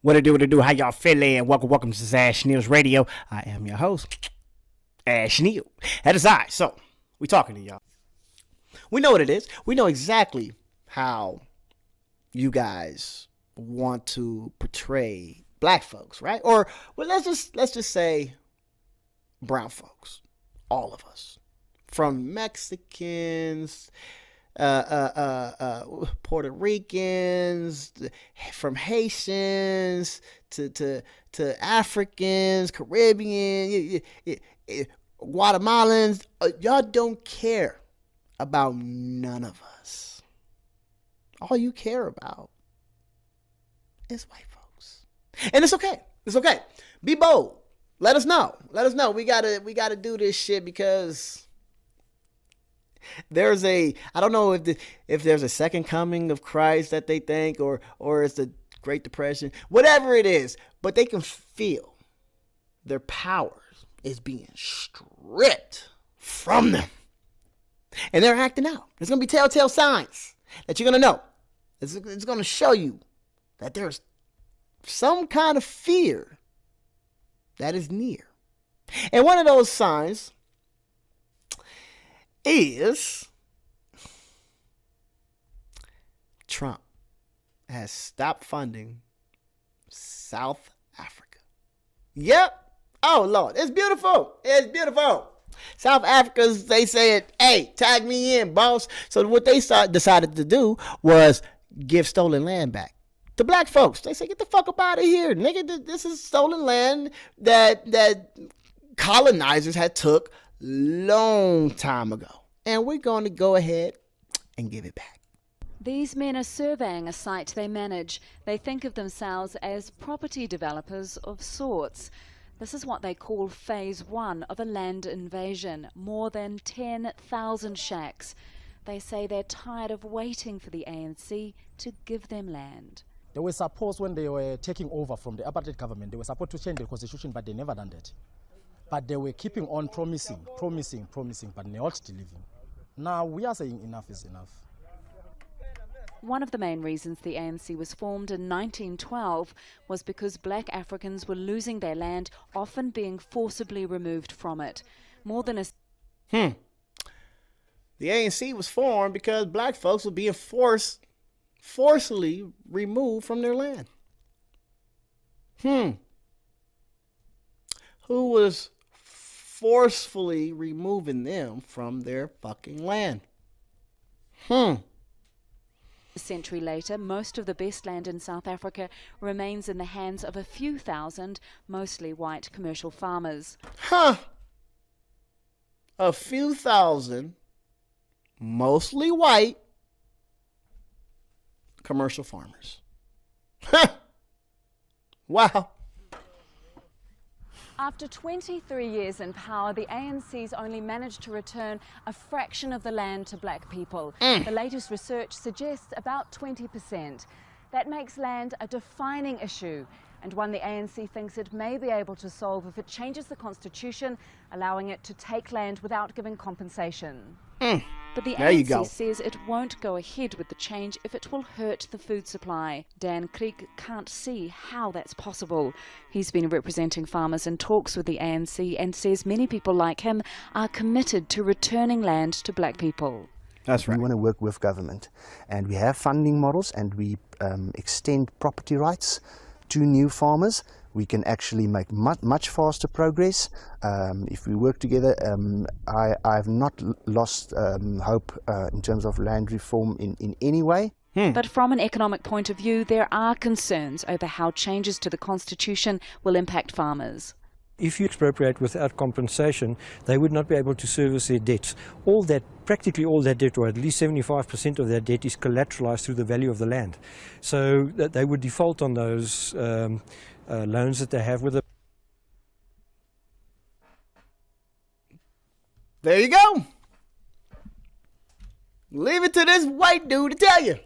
What it do, how y'all feeling? Welcome to this Ash Neil's Radio. I am your host, Ash Neil. That is I. So, we talking to y'all. We know what it is. We know exactly how you guys want to portray black folks, right? Or, well, let's just say brown folks. All of us. From Mexicans, Puerto Ricans, from Haitians to Africans, Caribbean, Guatemalans. Y'all don't care about none of us. All you care about is white folks, and it's okay. It's okay. Be bold. Let us know. Let us know. We gotta do this shit because there's I don't know if there's a second coming of Christ that they think, or it's the Great Depression, whatever it is, but they can feel their powers is being stripped from them. And they're acting out. There's going to be telltale signs that you're going to know. It's going to show you that there's some kind of fear that is near. And one of those signs is Trump has stopped funding South Africa. Yep. Oh, Lord. It's beautiful. It's beautiful. South Africans, they said, hey, tag me in, boss. So what they decided to do was give stolen land back to black folks. They say, get the fuck up out of here, nigga. This is stolen land that colonizers had took long time ago, and we're going to go ahead and give it back. These men are surveying a site they manage. They think of themselves as property developers of sorts. This is what they call phase one of a land invasion. More than 10,000 shacks. They say they're tired of waiting for the ANC to give them land. They were supposed, when they were taking over from the apartheid government, they were supposed to change the constitution, but they never done that. But they were keeping on promising, but not delivering. Now we are saying enough is enough. One of the main reasons the ANC was formed in 1912 was because black Africans were losing their land, often being forcibly removed from it. More than a... The ANC was formed because black folks were being forcibly removed from their land. Who was forcefully removing them from their fucking land? A century later, most of the best land in South Africa remains in the hands of a few thousand, mostly white commercial farmers. A few thousand, mostly white, commercial farmers. Wow. After 23 years in power, the ANC's only managed to return a fraction of the land to black people. The latest research suggests about 20%. That makes land a defining issue, and one the ANC thinks it may be able to solve if it changes the constitution, allowing it to take land without giving compensation. But the ANC says it won't go ahead with the change if it will hurt the food supply. Dan Krieg can't see how that's possible. He's been representing farmers in talks with the ANC and says many people like him are committed to returning land to black people. That's right. We want to work with government, and we have funding models, and we extend property rights to new farmers. We can actually make much faster progress if we work together. I've not lost hope in terms of land reform in any way. But from an economic point of view, there are concerns over how changes to the constitution will impact farmers. If you expropriate without compensation, they would not be able to service their debts. Practically all that debt, or at least 75% of that debt, is collateralized through the value of the land. So that they would default on those loans that they have with the... There you go. Leave it to this white dude to tell you.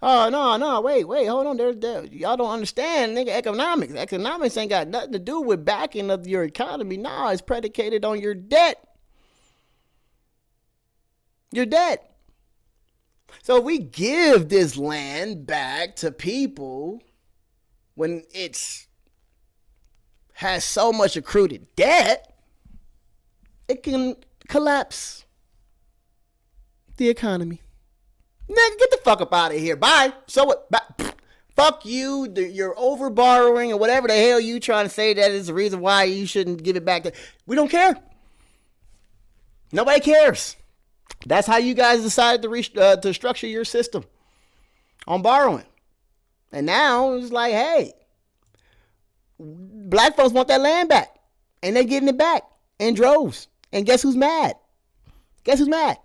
Oh, no, wait, hold on. Y'all don't understand, nigga, economics. Economics ain't got nothing to do with backing of your economy. No, it's predicated on your debt. Your debt. So if we give this land back to people when it's has so much accrued debt, it can collapse the economy. Nigga, get the fuck up out of here. Bye. So what? Bye. Fuck you. You're over borrowing or whatever the hell you trying to say that is the reason why you shouldn't give it back. We don't care. Nobody cares. That's how you guys decided to structure your system on borrowing. And now it's like, hey, black folks want that land back. And they're getting it back in droves. And guess who's mad? Guess who's mad?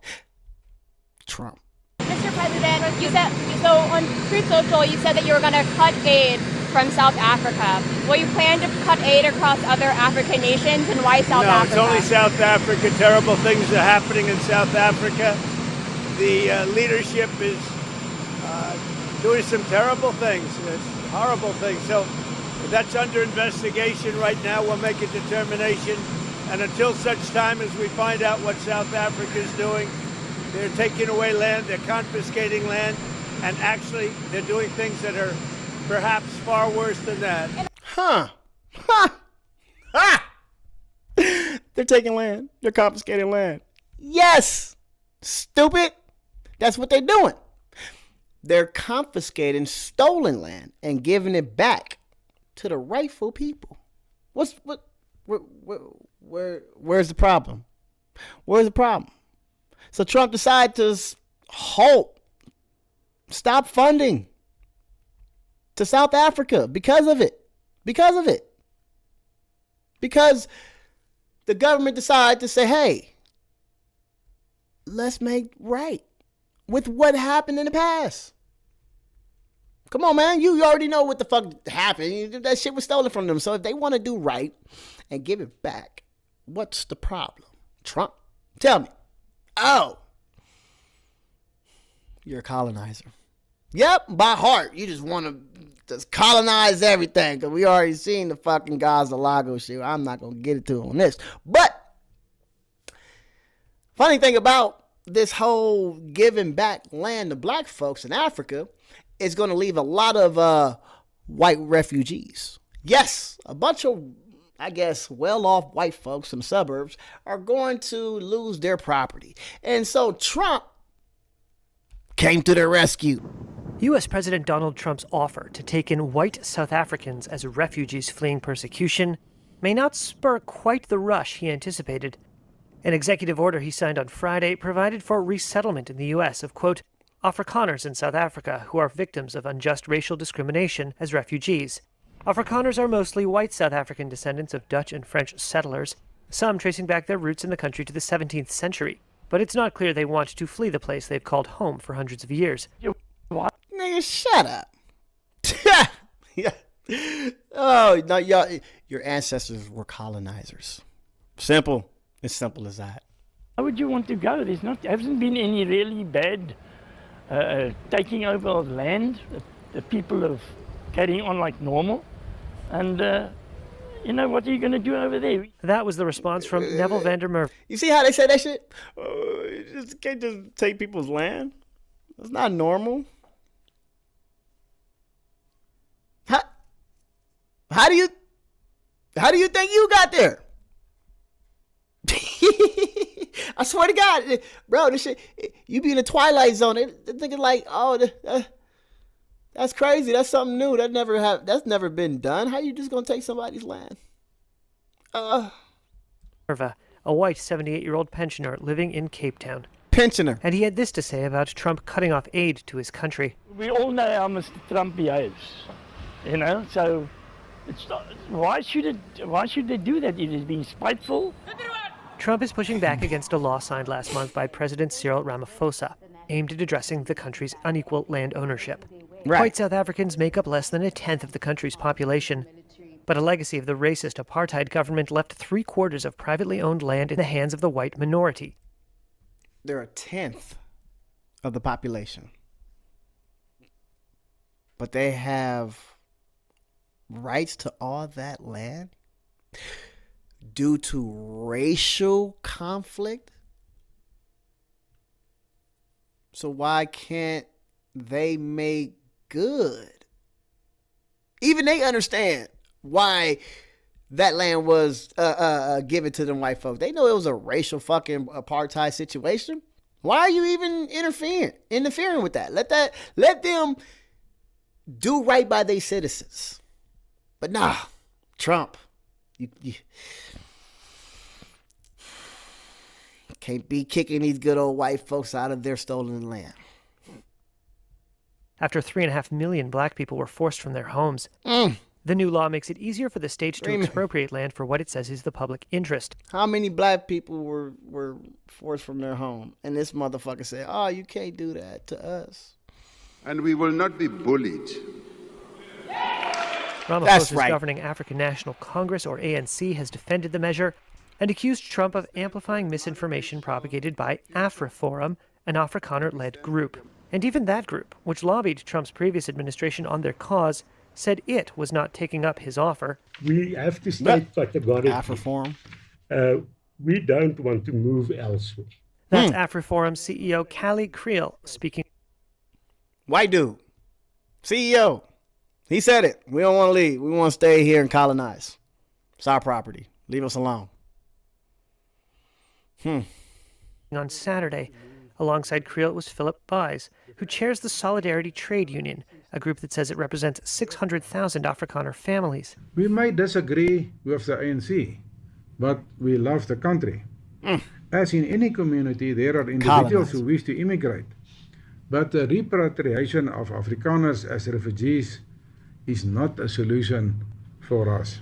Trump. Mr. President, you said, so on Truth Social, you said that you were going to cut aid from South Africa. Will you plan to cut aid across other African nations, and why South Africa? No, it's only South Africa. Terrible things are happening in South Africa. The leadership is doing some terrible things, horrible things. So that's under investigation right now. We'll make a determination. And until such time as we find out what South Africa is doing, they're taking away land, they're confiscating land, and actually they're doing things that are perhaps far worse than that. Ha! They're taking land. They're confiscating land. Yes! Stupid! That's what they're doing. They're confiscating stolen land and giving it back to the rightful people. Where's the problem? Where's the problem? So Trump decided to stop funding to South Africa because of it. Because the government decided to say, hey, let's make right with what happened in the past. Come on, man. You already know what the fuck happened. That shit was stolen from them. So if they want to do right and give it back, what's the problem? Trump, tell me. Oh, you're a colonizer. Yep, by heart. You just want to just colonize everything because we already seen the fucking Gaza Lago shit. I'm not going to get into on this. But funny thing about this whole giving back land to black folks in Africa is going to leave a lot of white refugees. Yes, a bunch of, I guess, well-off white folks in the suburbs are going to lose their property. And so Trump came to their rescue. U.S. President Donald Trump's offer to take in white South Africans as refugees fleeing persecution may not spur quite the rush he anticipated. An executive order he signed on Friday provided for resettlement in the U.S. of, quote, Afrikaners in South Africa who are victims of unjust racial discrimination as refugees. Afrikaners are mostly white South African descendants of Dutch and French settlers, some tracing back their roots in the country to the 17th century. But it's not clear they want to flee the place they've called home for hundreds of years. What? Nigga, shut up. Yeah. Oh, no, y'all, your ancestors were colonizers. Simple. As simple as that. Why would you want to go? There hasn't been any really bad taking over of land. The people are carrying on like normal. And, what are you going to do over there? That was the response from Neville Vandermeer. You see how they say that shit? You can't just take people's land. That's not normal. How do you think you got there? I swear to God, bro, this shit, you be in the Twilight Zone. They're thinking like, oh, that's crazy. That's something new. That's never been done. How you just gonna take somebody's land? A white 78-year-old pensioner living in Cape Town. Pensioner. And he had this to say about Trump cutting off aid to his country. We all know how Mr. Trump behaves, so why should they do that? It is being spiteful. Trump is pushing back against a law signed last month by President Cyril Ramaphosa, aimed at addressing the country's unequal land ownership. Right. White South Africans make up less than a tenth of the country's population, but a legacy of the racist apartheid government left 3/4 of privately owned land in the hands of the white minority. They're a tenth of the population, but they have rights to all that land due to racial conflict. So why can't they make good Even they understand why that land was given to them white folks. They know it was a racial fucking apartheid situation. Why are you even interfering with that? Let them do right by their citizens. But nah, Trump, you can't be kicking these good old white folks out of their stolen land. After 3.5 million black people were forced from their homes, the new law makes it easier for the states to expropriate land for what it says is the public interest. How many black people were forced from their home? And this motherfucker said, oh, you can't do that to us. And we will not be bullied. Ramaphosa's governing African National Congress, or ANC, has defended the measure and accused Trump of amplifying misinformation propagated by AfriForum, an Afrikaner-led group. And even that group, which lobbied Trump's previous administration on their cause, said it was not taking up his offer. We have to state categorically, AfriForum. We don't want to move elsewhere. That's AfriForum CEO Callie Creel speaking. White dude, CEO. He said it. We don't want to leave. We want to stay here and colonize. It's our property. Leave us alone. On Saturday, alongside Creel was Philip Buys, who chairs the Solidarity Trade Union, a group that says it represents 600,000 Afrikaner families. We may disagree with the ANC, but we love the country. As in any community, there are individuals who wish to immigrate. But the repatriation of Afrikaners as refugees is not a solution for us.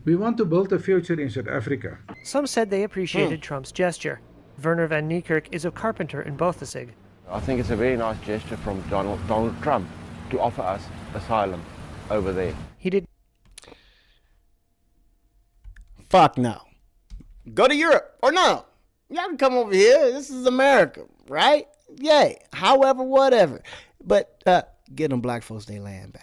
We want to build a future in South Africa. Some said they appreciated Trump's gesture. Werner van Niekerk is a carpenter in Bothasig. I think it's a very nice gesture from Donald Trump to offer us asylum over there. He did. Fuck no. Go to Europe or no. Y'all can come over here. This is America, right? Yay. However, whatever. But get them black folks their land back.